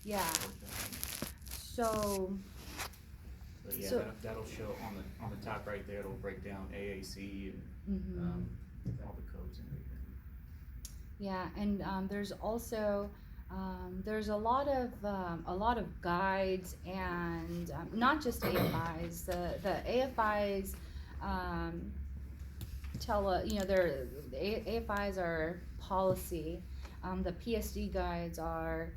Yeah. So Yeah, So- that'll show on the top right there. It'll break down AAC and all the codes and everything. yeah, and there's also there's a lot of guides and not just AFIs. The AFIs um, tell the AFIs are policy. The PSD guides are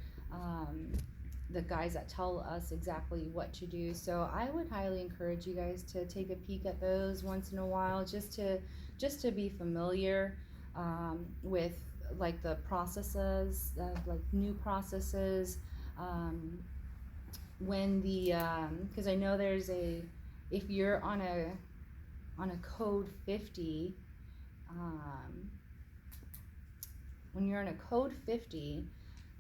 the guys that tell us exactly what to do. So I would highly encourage you guys to take a peek at those once in a while, just to be familiar with like the processes, like new processes. Um, when the because I know there's a if you're on a code 50, um, when you're in a code 50,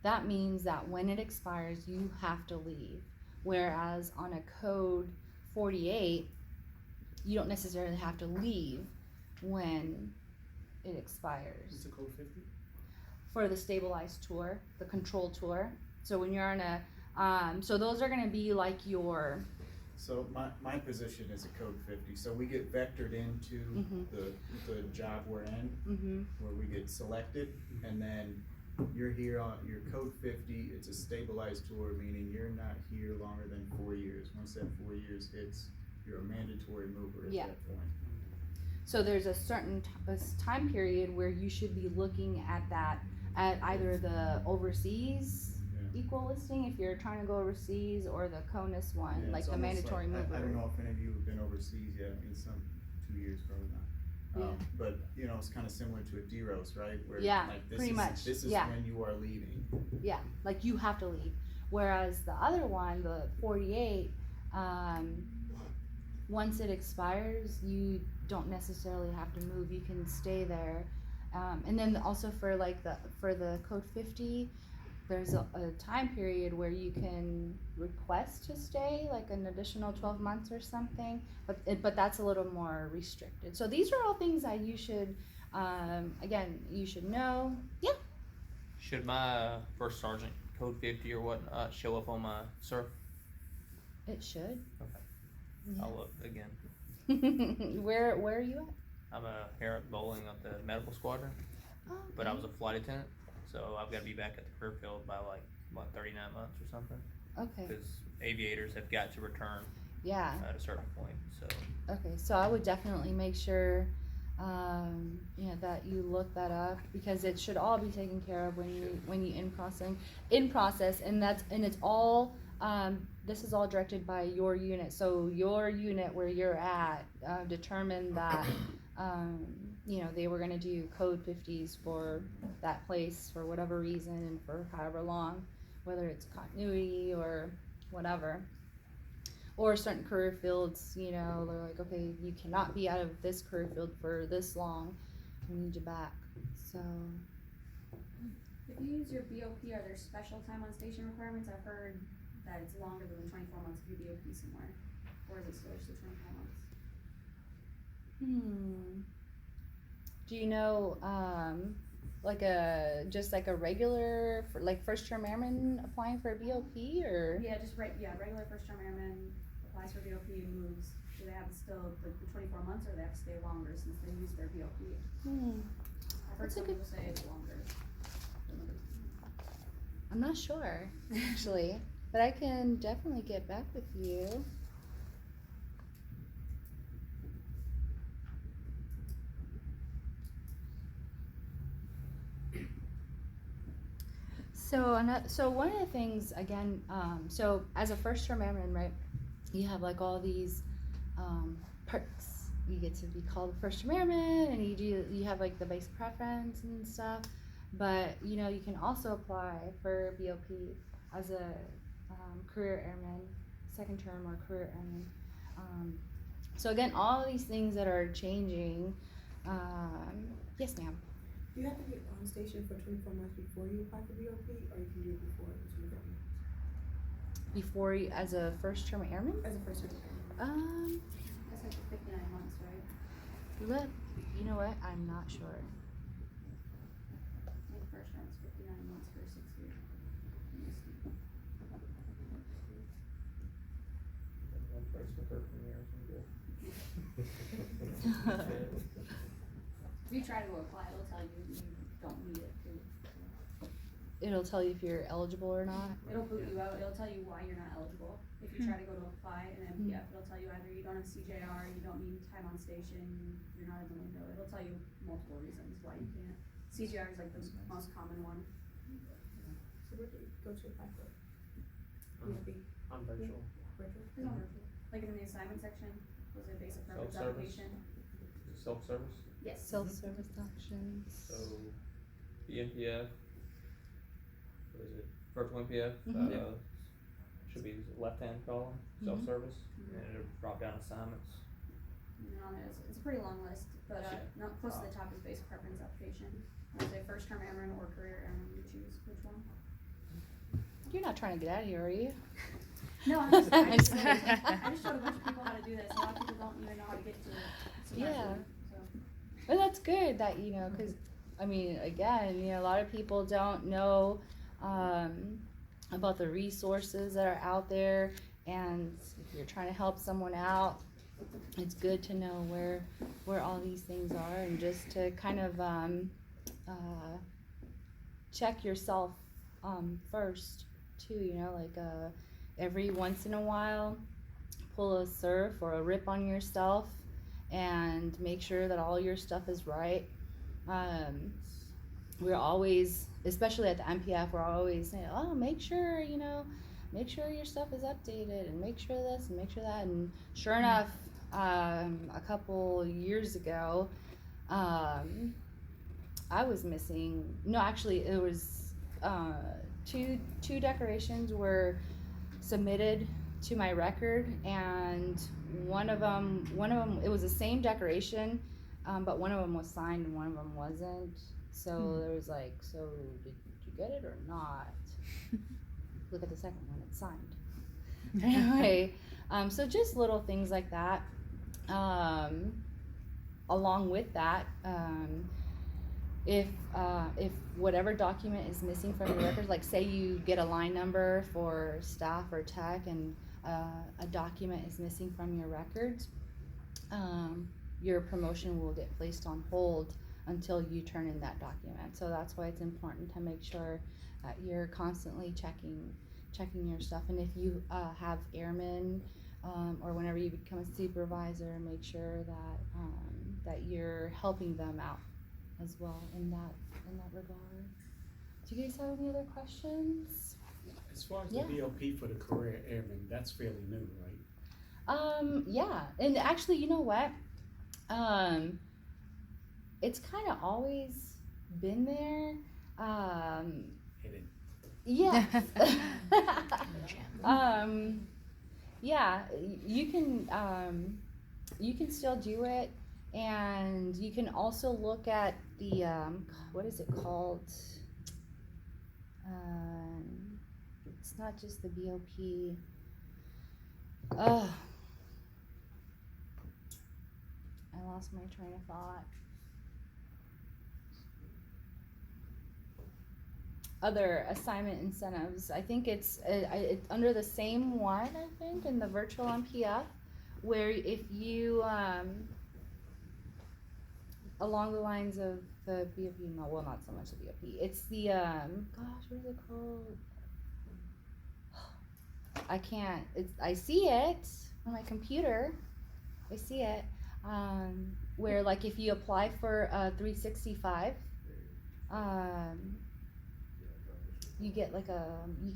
that means that when it expires, you have to leave. Whereas on a code 48, you don't necessarily have to leave when it expires. What's the code 50? For the stabilized tour, the control tour. So when you're on a, so those are going to be like your. So my position is a code 50. So we get vectored into the job we're in, where we get selected, and then you're here on your code 50. It's a stabilized tour, meaning you're not here longer than 4 years. Once that 4 years hits, you're a mandatory mover at that point. So there's a certain time period where you should be looking at that at either the overseas equal listing if you're trying to go overseas, or the CONUS one, like the mandatory mover. I don't know if any of you have been overseas yet. In some 2 years, probably not. But you know, it's kind of similar to a DROS, right? Where like this pretty is, much. This is when you are leaving. Yeah, like you have to leave. Whereas the other one, the 48, once it expires, you don't necessarily have to move. You can stay there. And then also for the code 50, there's a time period where you can request to stay, like an additional 12 months or something, but that's a little more restricted. So these are all things that you should, again, you should know. Yeah. Should my first sergeant code 50 or whatnot show up on my SUR? It should. Okay. Yeah. I'll look again. Where are you at? I'm a Harriet Bowling of the medical squadron, but I was a flight attendant, so I've got to be back at the career field by like 39 months or something. Okay. Because aviators have got to return. Yeah. At a certain point. So. Okay, so I would definitely make sure, that you look that up, because it should all be taken care of when you in process, and it's all. This is all directed by your unit. So your unit where you're at determined that they were going to do code 50s for that place for whatever reason and for however long, whether it's continuity or whatever. Or certain career fields, they're like, okay, you cannot be out of this career field for this long. We need you back. So. If you use your BOP, are there special time on station requirements? I've heard that it's longer than 24 months if you BOP somewhere. Or is it still just 24 months? Do you know, like a regular, like first term airman applying for a BOP, or? Yeah, regular first term airman applies for BOP and moves. Do they have still like the 24 months, or do they have to stay longer since they use their BOP? I've heard some people say it's longer. I'm not sure, actually, but I can definitely get back with you. So one of the things, again, so as a first term airman, right, you have like all these perks. You get to be called a first term airman, and you have like the base preference and stuff. But you can also apply for BOP as a career airman, second term or career airman. So again, all of these things that are changing. Yes, ma'am. Do you have to be on station for 24 months before you apply for BOP, or you can do it before the 24 months? Before you, as a first term airman? As a first term airman. That's like 59 months, right? Look, you know what? I'm not sure. I think first term is 59 months for 6 years. try to go apply, it'll tell you you don't need it too. It'll tell you if you're eligible or not. It'll boot you out, it'll tell you why you're not eligible. If you try to go to apply in MPF, it'll tell you either you don't have CJR, you don't need time on station, you're not in the window, it'll tell you multiple reasons why you can't. CJR is like the most common one. So where do you go to apply for? BOP, I'm virtual. virtual? There's no virtual. Like in the assignment section, was it basic purpose Self-service? application? Self-service? Yes. Self-service options. So, BNPF, what is it, virtual NPF, Mhm. should be the left-hand column, Mhm. self-service. And it'll drop down assignments. And on it, it's a pretty long list, but, not close to the top is basic preference application. I'd say first term airman or career airman, you choose which one. You're not trying to get out of here, are you? No, I just showed a bunch of people how to do this, a lot of people don't even know how to get to it. Yeah. So, But that's good that, you know, because, I mean, again, you know, a lot of people don't know about the resources that are out there, and if you're trying to help someone out, it's good to know where all these things are, and just to kind of check yourself first too, you know, like every once in a while pull a surf or a rip on yourself and make sure that all your stuff is right. We're always, especially at the MPF, we're always saying, oh, make sure your stuff is updated, and make sure this and make sure that. And sure enough, a couple years ago, I was missing, no, actually it was two decorations were submitted to my record, and one of them it was the same decoration, but one of them was signed and one of them wasn't. So there was like, so did you get it or not? Look at the second one, it's signed. Anyway, so just little things like that. Along with that, if whatever document is missing from your records, like say you get a line number for staff or tech, and a document is missing from your records, your promotion will get placed on hold until you turn in that document. So that's why it's important to make sure that you're constantly checking your stuff. And if you have airmen, or whenever you become a supervisor, make sure that you're helping them out as well in that regard. Do you guys have any other questions? As far as Yeah. the BOP for the career airman, that's fairly new, right? Yeah, and actually, you know what? It's kind of always been there. Hidden. Yeah. Yeah, you can still do it, and you can also look at the what is it called? It's not just the BOP. I lost my train of thought. Other assignment incentives. I think it's under the same one, I think, in the virtual MPF, where if you, along the lines of the BOP, no, well, not so much the BOP, it's the, gosh, what is it called? I see it on my computer. I see it, where like if you apply for 365, you get like you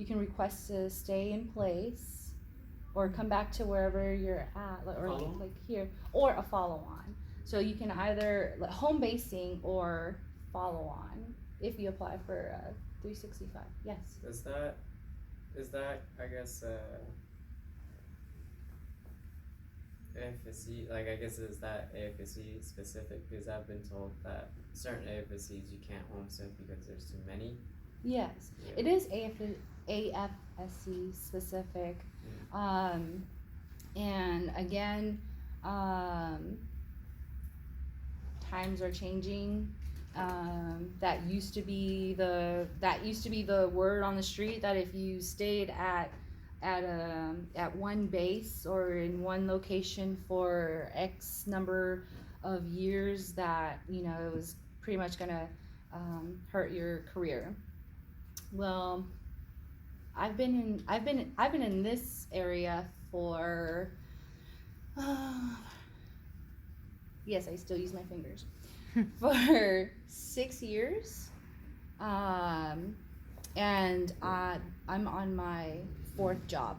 can request to stay in place or come back to wherever you're at, or like here, or a follow-on. So you can either like home basing or follow-on if you apply for 365. Yes. Is that I guess AFSC, like I guess is that AFSC specific, because I've been told that certain AFSCs you can't homestead because there's too many. Yes, Yeah. it is AFSC specific. And again, times are changing. That used to be the word on the street, that if you stayed at one base or in one location for X number of years that, you know, it was pretty much gonna hurt your career. Well, I've been in this area for yes, I still use my fingers for 6 years, and I'm on my 4th job.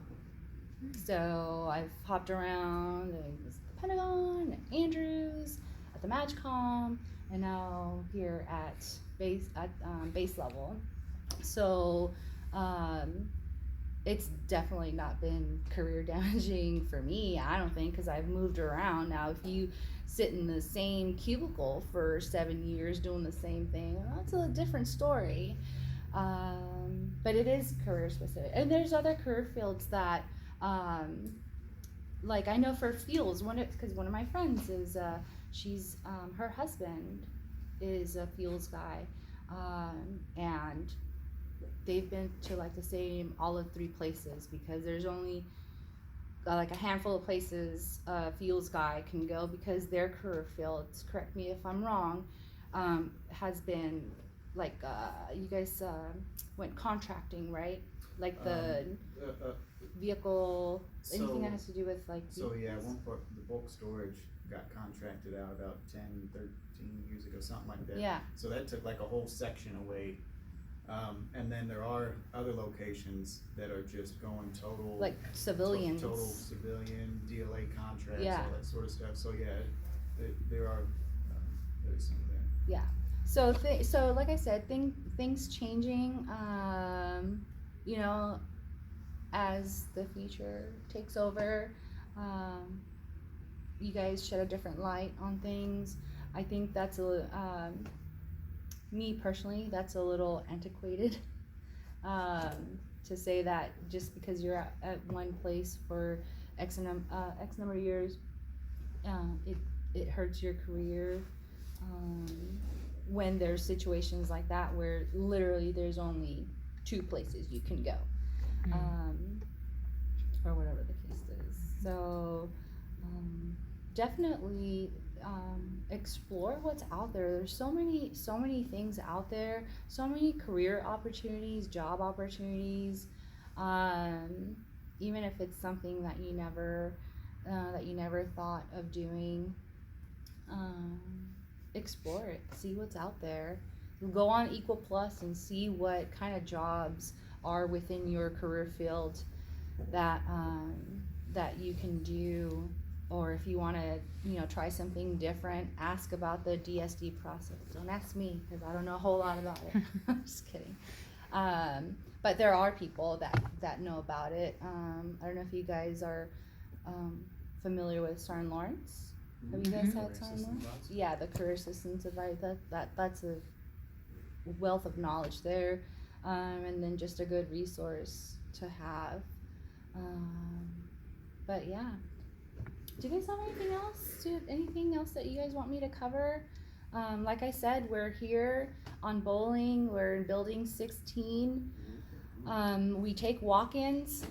So I've hopped around at the Pentagon, at Andrews, at the MAGCOM, and now here at base level. So it's definitely not been career damaging for me, I don't think, because I've moved around. Now, if you sit in the same cubicle for 7 years doing the same thing, well, that's a different story. But it is career specific, and there's other career fields that like I know for fuels, because one of my friends is she's her husband is a fuels guy, and they've been to like the same olive 3 places, because there's only like a handful of places a fuels guy can go, because their career fields, correct me if I'm wrong, has been like you guys went contracting, right? Like the vehicle, anything that has to do with like So yeah, one part, the bulk storage got contracted out about 10, 13 years ago, something like that. Yeah. So that took like a whole section away. And then there are other locations that are just going total. Like civilians. Total civilian, DLA contracts, Yeah. all that sort of stuff. So yeah, there are, there's some of that. Yeah. So so like I said, things changing, you know, as the future takes over. You guys shed a different light on things. I think that's me personally, that's a little antiquated, to say that just because you're at one place for X number of years, it hurts your career. When there's situations like that where literally there's only 2 places you can go, or whatever the case is. So definitely explore what's out there. There's so many things out there, so many career opportunities, job opportunities, even if it's something that you never thought of doing. Explore it, see what's out there. Go on Equal Plus and see what kind of jobs are within your career field that you can do. Or if you want to, you know, try something different, ask about the DSD process. Don't ask me, because I don't know a whole lot about it. I'm just kidding. But there are people that know about it. I don't know if you guys are familiar with Sarn Lawrence. Have you guys had Sarn Lawrence? Yeah, the Career Assistance Advice. That's a wealth of knowledge there, and then just a good resource to have. But yeah. Do you guys have anything else? Anything else that you guys want me to cover? Like I said, we're here on Bowling. We're in Building 16. We take walk-ins,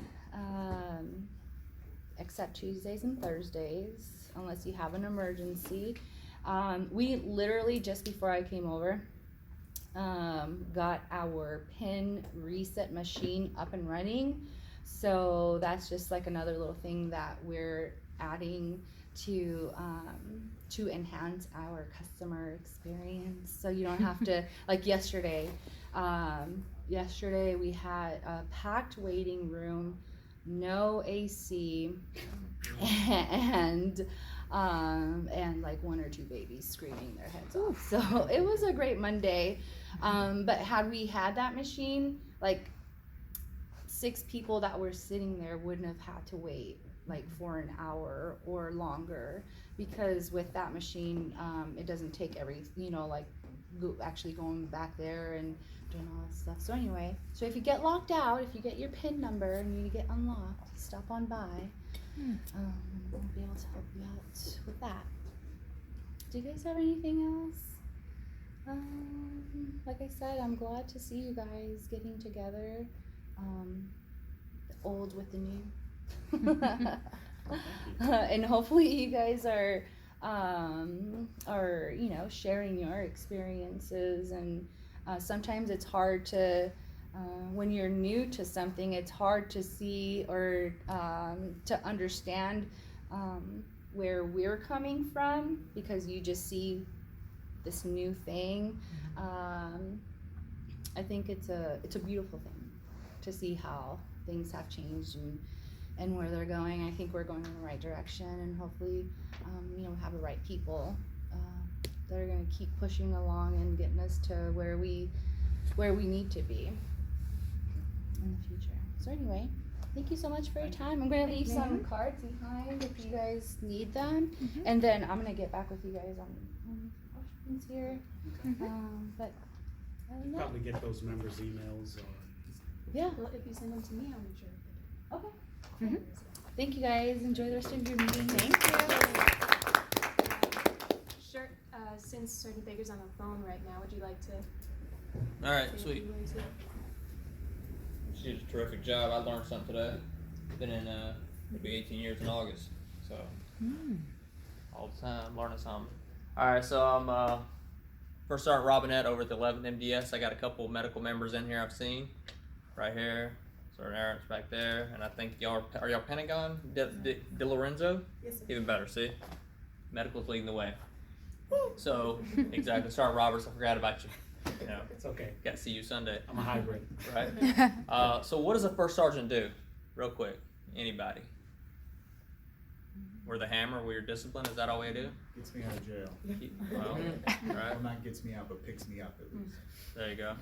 except Tuesdays and Thursdays, unless you have an emergency. We literally, just before I came over, got our pin reset machine up and running. So that's just like another little thing that we're adding to enhance our customer experience, so you don't have to like yesterday we had a packed waiting room, no AC, and like 1 or 2 babies screaming their heads off. So it was a great Monday, but had we had that machine, like 6 people that were sitting there wouldn't have had to wait like for an hour or longer, because with that machine, it doesn't take actually going back there and doing all that stuff. So anyway, so if you get locked out, if you get your PIN number and you get unlocked, stop on by. We'll be able to help you out with that. Do you guys have anything else? Like I said, I'm glad to see you guys getting together, the old with the new. And hopefully you guys are or sharing your experiences. And sometimes it's hard to when you're new to something, it's hard to see or to understand where we're coming from, because you just see this new thing. I think it's a beautiful thing to see how things have changed and where they're going. I think we're going in the right direction, and hopefully, have the right people that are going to keep pushing along and getting us to where we need to be in the future. So anyway, thank you so much for your time. I'm going to leave some cards behind if you guys need them, and then I'm going to get back with you guys on questions here. But other than that, Probably get those members' emails or. yeah. Well, if you send them to me, I'll make sure. Okay. Thank you guys. Enjoy the rest of your meeting. Thank you. Sure. Since Sergeant Baker's on the phone right now, would you like to? Alright, say a sweet. few words here? She did a terrific job. I learned something today. Been in, it'll be 18 years in August. So, all the time, learning something. Alright, so I'm, First Sergeant Robinette over at the 11th MDS. I got a couple of medical members in here I've seen. Right here. Sergeant Aaron's back there. And I think y'all are y'all Pentagon? De Lorenzo? Yes, sir. Even better, see? Medical's leading the way. So, exactly. Sergeant Roberts, I forgot about you. It's okay. Got to see you Sunday. I'm a hybrid. Right? So what does a first sergeant do? Real quick. Anybody? We're the hammer, we're disciplined, is that all we do? Gets me out of jail. Well, right. Well, not gets me out, but picks me up at least. There you go.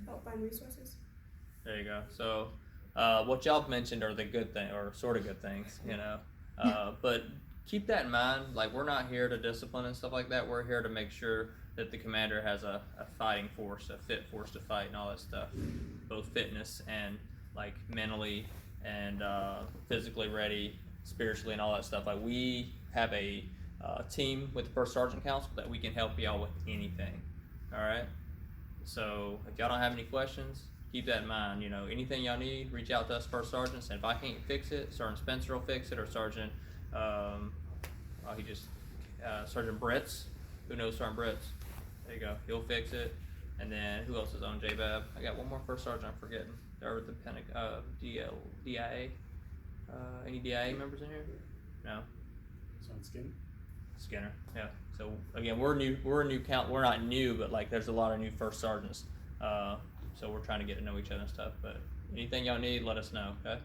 Help find resources. There you go. So, what y'all mentioned are the good thing, or sort of good things, but keep that in mind. Like, we're not here to discipline and stuff like that. We're here to make sure that the commander has a fighting force, a fit force to fight and all that stuff. Both fitness and, like, mentally and physically ready, spiritually and all that stuff. Like, we have a team with the First Sergeant Council that we can help y'all with anything. All right? So, if y'all don't have any questions, keep that in mind. Anything y'all need, reach out to us First Sergeants, and if I can't fix it, Sergeant Spencer will fix it, or Sergeant, Sergeant Britz. Who knows Sergeant Britz? There you go. He'll fix it. And then, who else is on JBAB? I got one more First Sergeant I'm forgetting. Or the DIA. Any DIA members in here? No? Sounds Skinner. Skinner, yeah. So again, we're a new count. We're not new, but like there's a lot of new first sergeants. So we're trying to get to know each other and stuff. But anything y'all need, let us know. Okay.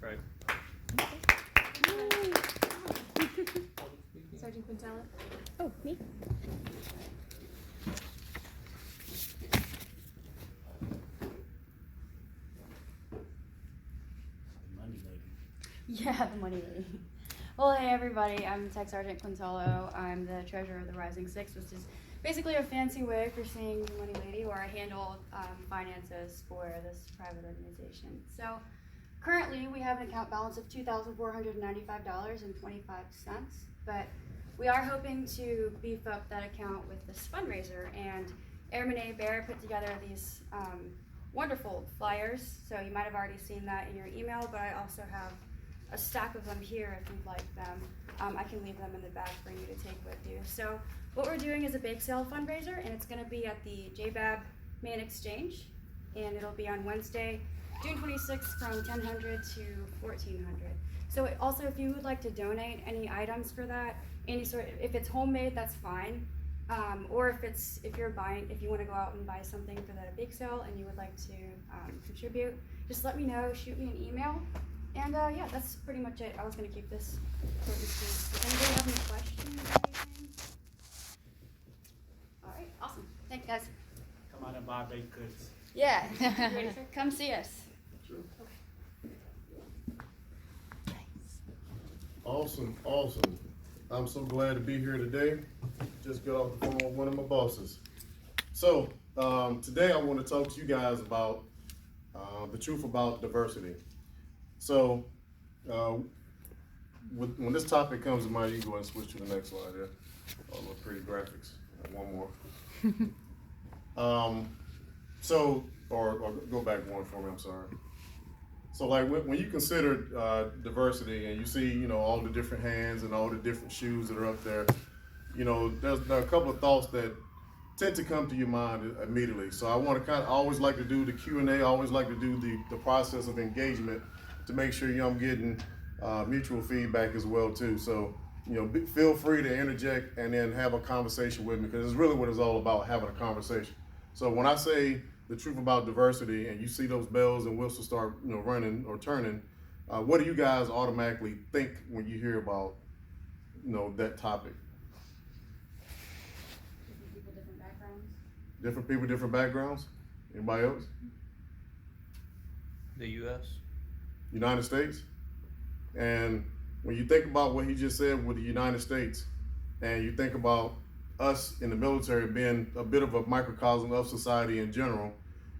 Right. Sergeant Quintella? Oh, me? The money lady. Yeah, the money lady. Well, hey everybody, I'm Tech Sergeant Quintello. I'm the treasurer of the Rising Six, which is basically a fancy way for saying the money lady, where I handle finances for this private organization. So currently we have an account balance of $2,495.25, but we are hoping to beef up that account with this fundraiser, and Airman A. Bear put together these wonderful flyers, so you might have already seen that in your email, but I also have a stack of them here if you'd like them. I can leave them in the bag for you to take with you. So what we're doing is a bake sale fundraiser, and it's gonna be at the JBAB Main Exchange, and it'll be on Wednesday, June 26th from 1000 to 1400. So also, if you would like to donate any items for that, if it's homemade, that's fine. Or if you want to go out and buy something for the bake sale and you would like to contribute, just let me know, shoot me an email. And yeah, that's pretty much it. I was going to keep this short and sweet. Does anybody have any questions or anything? All right, awesome. Thanks, guys. Come out and buy baked goods. Yeah, come see us. Awesome. I'm so glad to be here today. Just got off the phone with one of my bosses. So today I want to talk to you guys about the truth about diversity. So when this topic comes to mind, you can go ahead and switch to the next slide there. All those pretty graphics. One more. Or go back one for me, I'm sorry. So like when you consider diversity and you see, you know, all the different hands and all the different shoes that are up there, you know, there are a couple of thoughts that tend to come to your mind immediately. So I want to kind of always like to do the Q&A, always like to do the process of engagement to make sure, you know, I'm getting mutual feedback as well too. So, you know, feel free to interject and then have a conversation with me, because it's really what it's all about, having a conversation. So when I say the truth about diversity and you see those bells and whistles start, you know, running or turning, what do you guys automatically think when you hear about, you know, that topic? Different people, different backgrounds. Different people, different backgrounds? Anybody else? The U.S. United States? And when you think about what he just said with the United States, and you think about us in the military being a bit of a microcosm of society in general,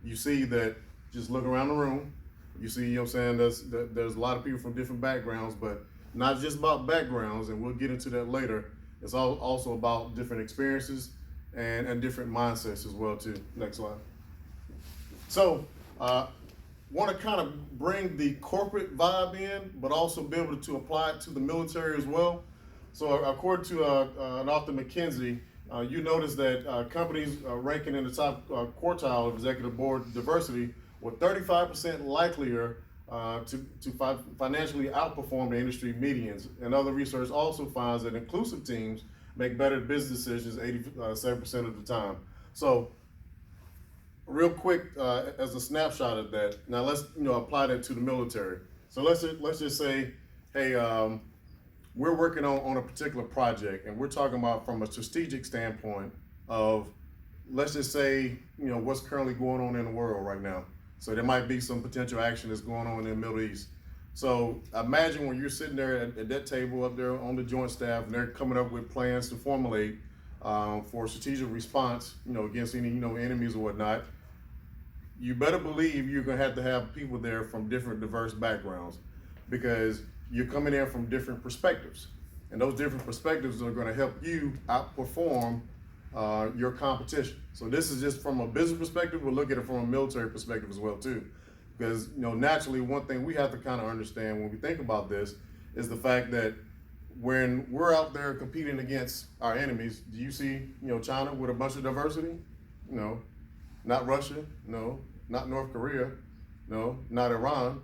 you see that, just look around the room, you see, you know what I'm saying, there's a lot of people from different backgrounds, but not just about backgrounds, and we'll get into that later. It's also about different experiences and different mindsets as well too. Next slide. So, want to kind of bring the corporate vibe in, but also be able to apply it to the military as well. So according to an author, McKinsey, you notice that companies ranking in the top quartile of executive board diversity were 35% likelier to financially outperform the industry medians. And other research also finds that inclusive teams make better business decisions 87% of the time. So real quick, as a snapshot of that, now let's, you know, apply that to the military. So let's just say, hey, we're working on a particular project, and we're talking about from a strategic standpoint of, let's just say, you know, what's currently going on in the world right now. So there might be some potential action that's going on in the Middle East. So imagine when you're sitting there at that table up there on the joint staff, and they're coming up with plans to formulate for strategic response, you know, against any, you know, enemies or whatnot. You better believe you're gonna have to have people there from different diverse backgrounds, because you're coming in from different perspectives, and those different perspectives are gonna help you outperform your competition. So this is just from a business perspective. We'll look at it from a military perspective as well too, because, you know, naturally one thing we have to kind of understand when we think about this is the fact that when we're out there competing against our enemies, do you see, you know, China with a bunch of diversity? No. Not Russia, no. Not North Korea, no. Not Iran.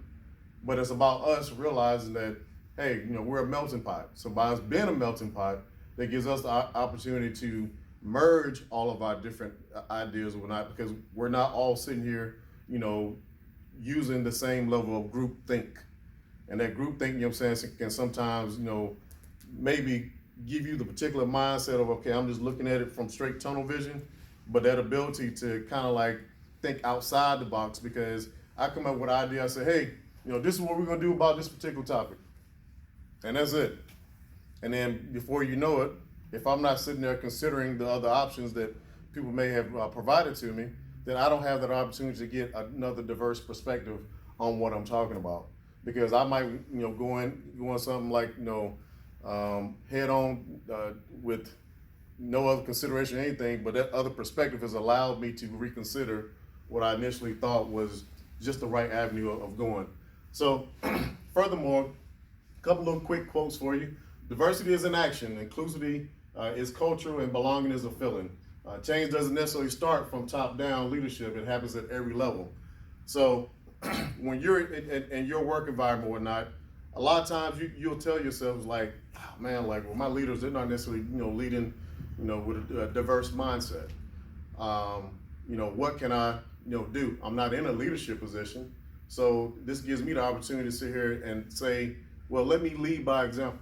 But it's about us realizing that, hey, you know, we're a melting pot. So by us being a melting pot, that gives us the opportunity to merge all of our different ideas or whatnot, because we're not all sitting here, you know, using the same level of group think. And that group think, you know what I'm saying, can sometimes, you know, maybe give you the particular mindset of, okay, I'm just looking at it from straight tunnel vision, but that ability to kind of like think outside the box, because I come up with an idea, I say, hey, you know, this is what we're gonna do about this particular topic. And that's it. And then before you know it, if I'm not sitting there considering the other options that people may have provided to me, then I don't have that opportunity to get another diverse perspective on what I'm talking about. Because I might, you know, go on something like, you know, head on with no other consideration or anything, but that other perspective has allowed me to reconsider what I initially thought was just the right avenue of going. So, furthermore, a couple of quick quotes for you. Diversity is an action, inclusivity is cultural, and belonging is a feeling. Change doesn't necessarily start from top-down leadership, it happens at every level. So, when you're in your work environment or whatnot, a lot of times you'll tell yourselves like, oh, man, like, well, my leaders, they're not necessarily, you know, leading, you know, with a diverse mindset. You know, what can I, you know, do? I'm not in a leadership position. So this gives me the opportunity to sit here and say, well, let me lead by example.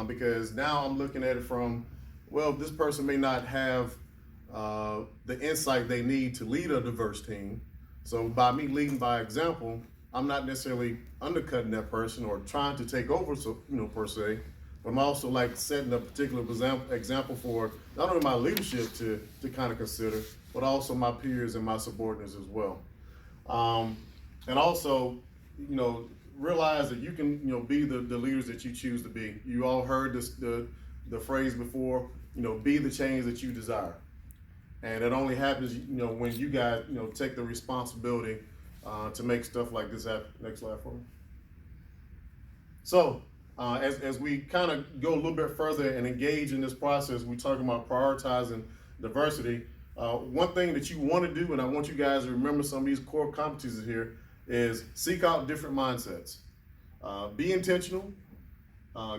Because now I'm looking at it from, well, this person may not have the insight they need to lead a diverse team. So by me leading by example, I'm not necessarily undercutting that person or trying to take over, so, you know, per se, but I'm also like setting a particular example for not only my leadership to kind of consider, but also my peers and my subordinates as well. And also, you know, realize that you can, you know, be the leaders that you choose to be. You all heard the phrase before, you know, be the change that you desire. And it only happens, you know, when you guys, you know, take the responsibility to make stuff like this happen. Next slide for me. So, as we kind of go a little bit further and engage in this process, we're talking about prioritizing diversity. One thing that you want to do, and I want you guys to remember some of these core competencies here, is seek out different mindsets. Be intentional,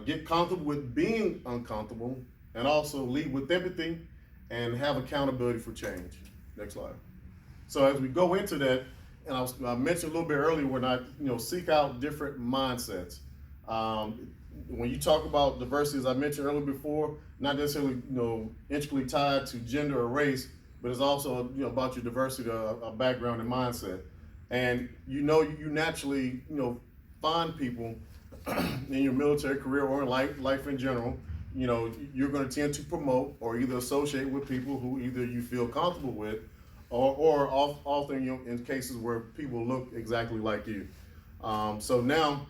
get comfortable with being uncomfortable, and also lead with empathy and have accountability for change. Next slide. So as we go into that, and I mentioned a little bit earlier when I seek out different mindsets. When you talk about diversity, as I mentioned earlier before, not necessarily intricately tied to gender or race, but it's also about your diversity of background and mindset. And you naturally find people in your military career or in life in general. You're going to tend to promote or either associate with people who either you feel comfortable with, or often in cases where people look exactly like you. So now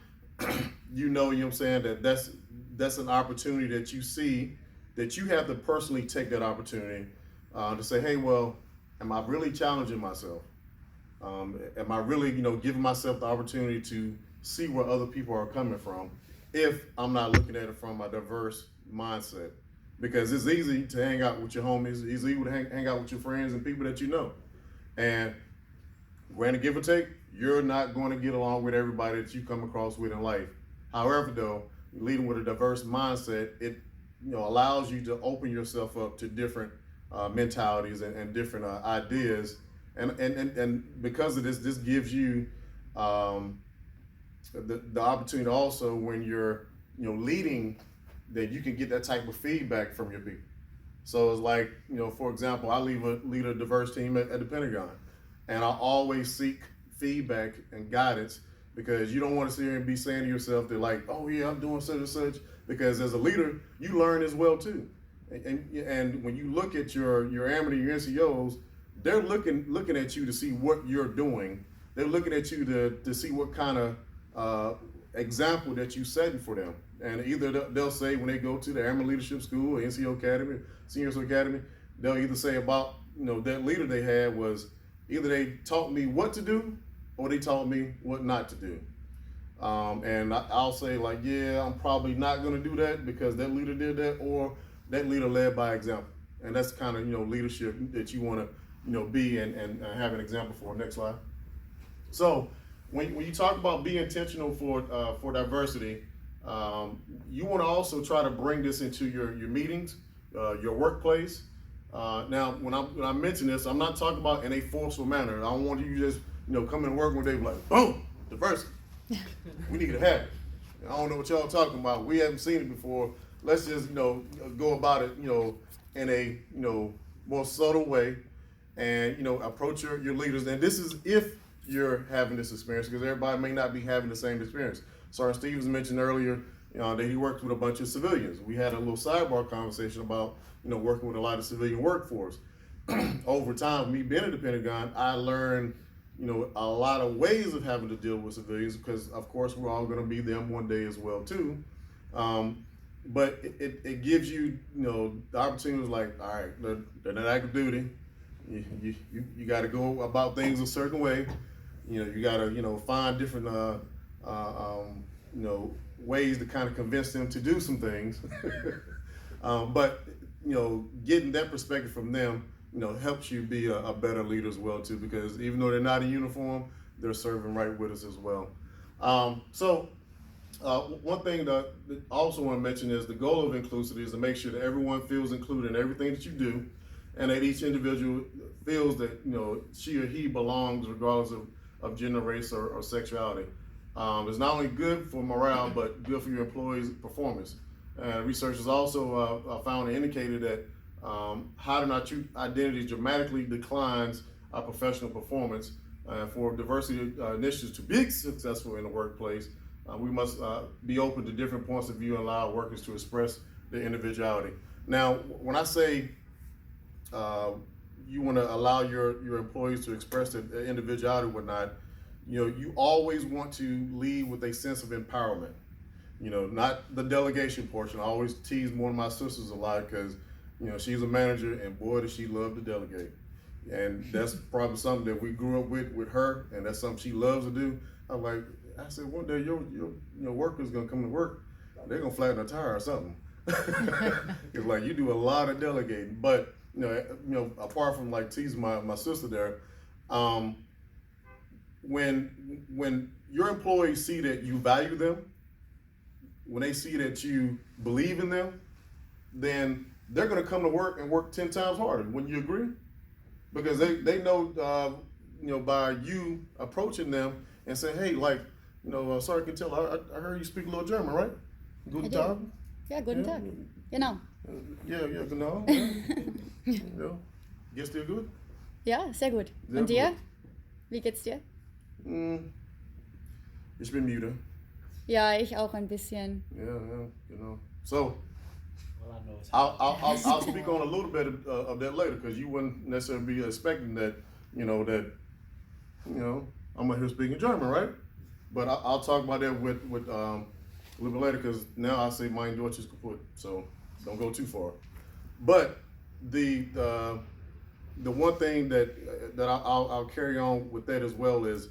you know what I'm saying, that's an opportunity that you see that you have to personally take that opportunity to say, hey, well, am I really challenging myself? Am I really giving myself the opportunity to see where other people are coming from if I'm not looking at it from a diverse mindset? Because it's easy to hang out with your homies, it's easy to hang out with your friends and people that you know. And granted, give or take, you're not going to get along with everybody that you come across with in life. However, though, leading with a diverse mindset, it allows you to open yourself up to different mentalities and different ideas. And because of this gives you the opportunity also when you're leading, that you can get that type of feedback from your people. So it's like, for example, I lead a diverse team at the Pentagon, and I always seek feedback and guidance, because you don't want to sit here and be saying to yourself that like, oh yeah, I'm doing such and such, because as a leader, you learn as well too. And when you look at your airmen and your NCOs, they're looking at you to see what you're doing. They're looking at you to see what kind of example that you're setting for them. And either they'll say when they go to the Airman Leadership School, or NCO Academy, Seniors Academy, they'll either say about that leader they had was either they taught me what to do or they taught me what not to do. And I'll say like, yeah, I'm probably not going to do that because that leader did that, or that leader led by example. And that's kind of leadership that you want to be and have an example for. Next slide. So when you talk about being intentional for diversity, you want to also try to bring this into your meetings, your workplace. Now, when I mention this, I'm not talking about in a forceful manner. I don't want you to just come in work one day and be like, boom, diversity. We need to have it. I don't know what y'all talking about. We haven't seen it before. Let's just go about it in a more subtle way, and approach your leaders. And this is if you're having this experience, because everybody may not be having the same experience. Sergeant Stevens mentioned earlier that he worked with a bunch of civilians. We had a little sidebar conversation about working with a lot of civilian workforce. Over time, me being at the Pentagon, I learned a lot of ways of having to deal with civilians, because of course we're all going to be them one day as well too. But it gives you the opportunity is like, all right, they're not active duty. You got to go about things a certain way. You got to find different ways to kind of convince them to do some things. But getting that perspective from them helps you be a better leader as well too, because even though they're not in uniform, they're serving right with us as well. So one thing that I also want to mention is the goal of inclusivity is to make sure that everyone feels included in everything that you do, and that each individual feels that she or he belongs regardless of gender, race, or sexuality. It's not only good for morale, but good for your employees' performance. Research has also found and indicated that hiding our true identity dramatically declines our professional performance. For diversity initiatives to be successful in the workplace, we must be open to different points of view and allow workers to express their individuality. Now, when I say you want to allow your employees to express their individuality and whatnot, you always want to lead with a sense of empowerment. Not the delegation portion. I always tease one of my sisters a lot because, she's a manager and boy does she love to delegate. And that's probably something that we grew up with her, and that's something she loves to do. I said, one day your workers gonna come to work, they're gonna flatten a tire or something. It's like you do a lot of delegating, but apart from like teasing my sister there, when your employees see that you value them, when they see that you believe in them, then they're gonna come to work and work 10 times harder. Wouldn't you agree? Because they know, by you approaching them and saying, hey, Sergeant Tiller, I heard you speak a little German, right? Guten Tag. Ja, guten Tag. Genau. Yeah, genau. Ja. Geht's dir gut? Ja, sehr gut. Sehr Und dir? gut. Wie geht's dir? Ich bin müde. Ja, ich auch ein bisschen. Yeah, genau. So, All I know is I'll speak on a little bit of that later, because you wouldn't necessarily be expecting that, I'm out here speaking German, right? But I'll talk about that with a little bit later, because now I say mein Deutsch ist kaputt, so don't go too far. But the one thing that I'll carry on with that as well is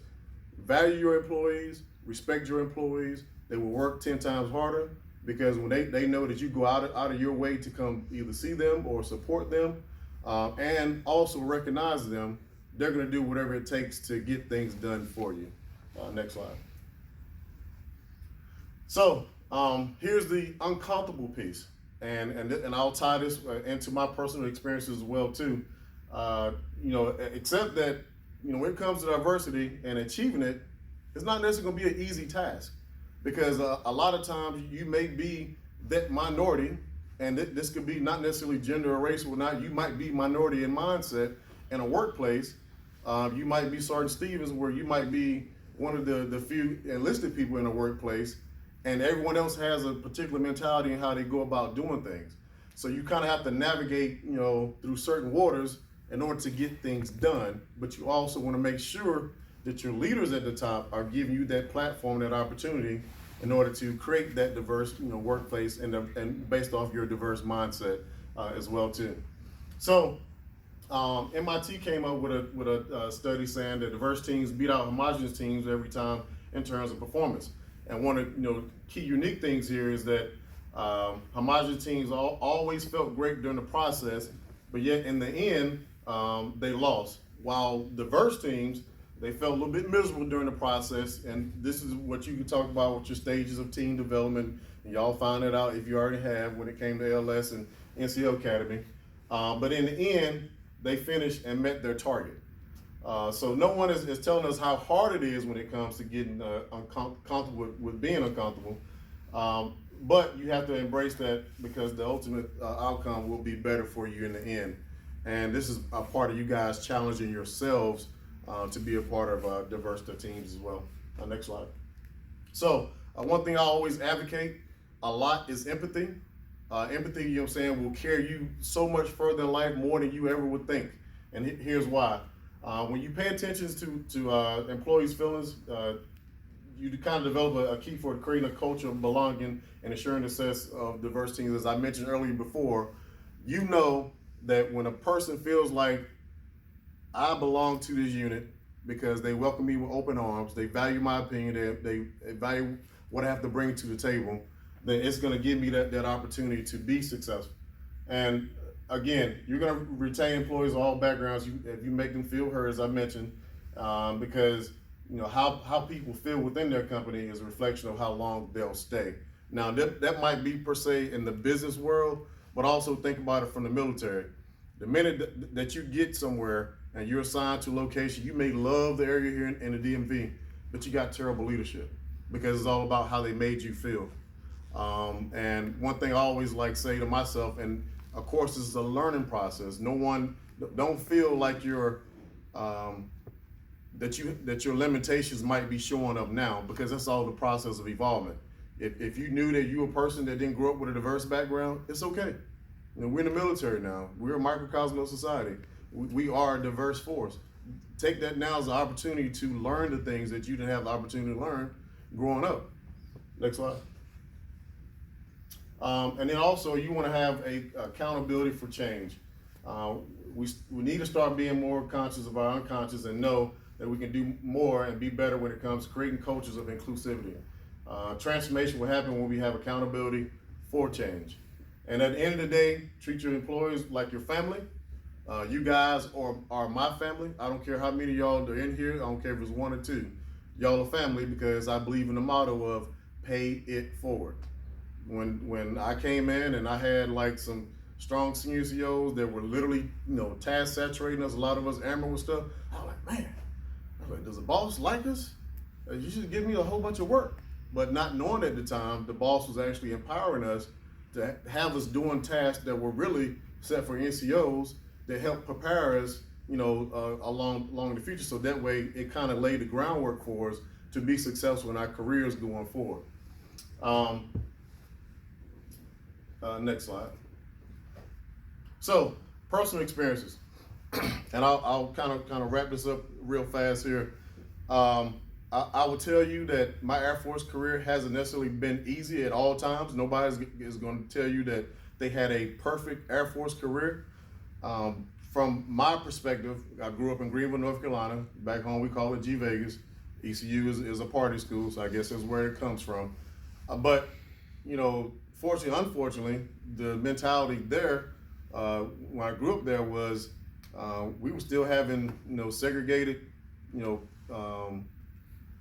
value your employees, respect your employees. They will work 10 times harder, because when they know that you go out of your way to come either see them or support them, and also recognize them, they're going to do whatever it takes to get things done for you. Next slide. So here's the uncomfortable piece, and I'll tie this into my personal experiences as well too. Except that when it comes to diversity and achieving it, it's not necessarily going to be an easy task, because a lot of times you may be that minority, and this could be not necessarily gender or race or not. You might be minority in mindset in a workplace. You might be Sergeant Stevens, where you might be one of the few enlisted people in a workplace, and everyone else has a particular mentality in how they go about doing things. So you kind of have to navigate, through certain waters in order to get things done. But you also want to make sure that your leaders at the top are giving you that platform, that opportunity, in order to create that diverse, workplace and based off your diverse mindset as well too. So MIT came up with a study saying that diverse teams beat out homogeneous teams every time in terms of performance. And one of key unique things here is that homogeneous teams always felt great during the process, but yet in the end they lost. While diverse teams, they felt a little bit miserable during the process, and this is what you can talk about with your stages of team development, and y'all find it out if you already have when it came to ALS and NCO Academy. But in the end, they finished and met their target. So no one is telling us how hard it is when it comes to getting comfortable with being uncomfortable. But you have to embrace that, because the ultimate outcome will be better for you in the end. And this is a part of you guys challenging yourselves to be a part of diverse teams as well. Next slide. So one thing I always advocate a lot is empathy. Empathy, will carry you so much further in life, more than you ever would think. And here's why. When you pay attention to employees' feelings, you kind of develop a key for creating a culture of belonging and ensuring the success of diverse teams. As I mentioned earlier before, that when a person feels like, I belong to this unit because they welcome me with open arms, they value my opinion, they value what I have to bring to the table, then it's going to give me that opportunity to be successful. And again, you're going to retain employees of all backgrounds if you make them feel heard, as I mentioned, because how people feel within their company is a reflection of how long they'll stay. Now that might be per se in the business world, but also think about it from the military. The minute that you get somewhere and you're assigned to a location, you may love the area here in the DMV, but you got terrible leadership, because it's all about how they made you feel. And one thing I always say to myself, and of course this is a learning process. Don't feel like that your limitations might be showing up now, because that's all the process of evolvement. If you knew that you were a person that didn't grow up with a diverse background, it's okay. We're in the military now. We're a microcosm of society. We are a diverse force. Take that now as an opportunity to learn the things that you didn't have the opportunity to learn growing up. Next slide. And then also you want to have a accountability for change. We need to start being more conscious of our unconscious and know that we can do more and be better when it comes to creating cultures of inclusivity. Transformation will happen when we have accountability for change. And at the end of the day, treat your employees like your family. You guys are my family. I don't care how many of y'all are in here. I don't care if it's 1 or 2. Y'all are family because I believe in the motto of pay it forward. When I came in and I had like some strong senior CEOs that were literally, task saturating us, a lot of us airmen with stuff, I was like, man, does the boss like us? You should give me a whole bunch of work. But not knowing at the time, the boss was actually empowering us to have us doing tasks that were really set for NCOs that help prepare us, along the future. So that way it kind of laid the groundwork for us to be successful in our careers going forward. Next slide. So personal experiences, and I'll kind of wrap this up real fast here. I will tell you that my Air Force career hasn't necessarily been easy at all times. Nobody is going to tell you that they had a perfect Air Force career. From my perspective, I grew up in Greenville, North Carolina. Back home, we call it G Vegas. ECU is a party school, so I guess that's where it comes from. But, fortunately, unfortunately, the mentality there, when I grew up there was, we were still having, segregated,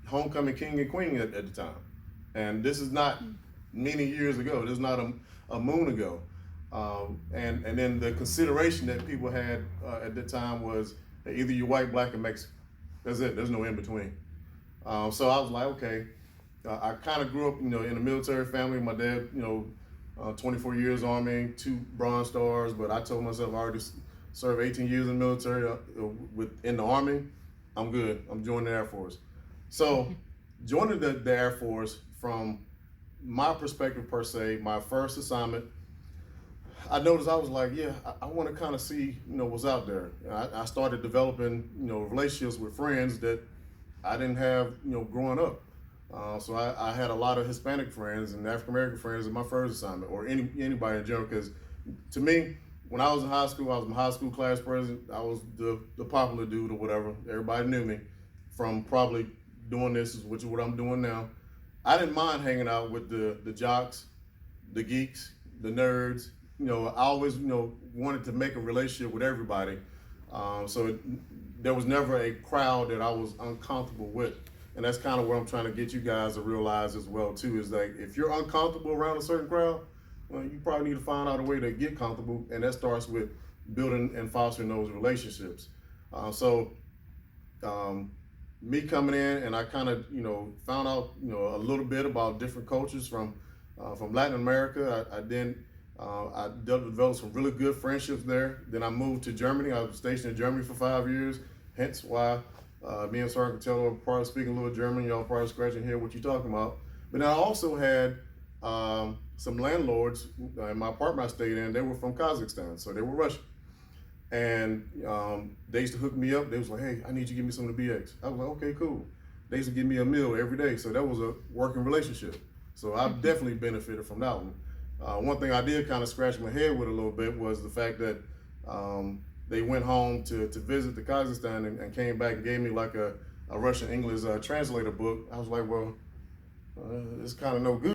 homecoming king and queen at the time. And this is not many years ago. This is not a moon ago. And then the consideration that people had at the time was either you're white, black, or Mexican. That's it. There's no in between. So I was like, okay. I kind of grew up, in a military family. My dad, 24 years Army, 2 Bronze Stars. But I told myself I already served 18 years in the military in the Army. I'm good. I'm joining the Air Force. So joining the Air Force, from my perspective per se, my first assignment, I noticed I was like, yeah, I want to kind of see, what's out there. I started developing, relationships with friends that I didn't have, growing up. So I had a lot of Hispanic friends and African American friends in my first assignment, or anybody in general. Because to me, when I was in high school, I was my high school class president. I was the popular dude or whatever. Everybody knew me from probably doing this, which is what I'm doing now. I didn't mind hanging out with the jocks, the geeks, the nerds. I always, wanted to make a relationship with everybody. So there was never a crowd that I was uncomfortable with. And that's kind of what I'm trying to get you guys to realize as well too, is like, if you're uncomfortable around a certain crowd, well, you probably need to find out a way to get comfortable. And that starts with building and fostering those relationships. Me coming in, and I kind of, found out, a little bit about different cultures from Latin America. I developed some really good friendships there. Then I moved to Germany. I was stationed in Germany for 5 years, hence why me and Sergeant Cotillo are probably speaking a little German. Y'all probably scratching here what you're talking about. But I also had some landlords in my apartment I stayed in. They were from Kazakhstan, so they were Russian. And they used to hook me up. They was like, hey, I need you to give me some of the BX. I was like, okay, cool. They used to give me a meal every day. So that was a working relationship. So I've definitely benefited from that one. One thing I did kind of scratch my head with a little bit was the fact that they went home to visit the Kazakhstan and came back and gave me like a Russian English translator book. I was like, well, it's kind of no good.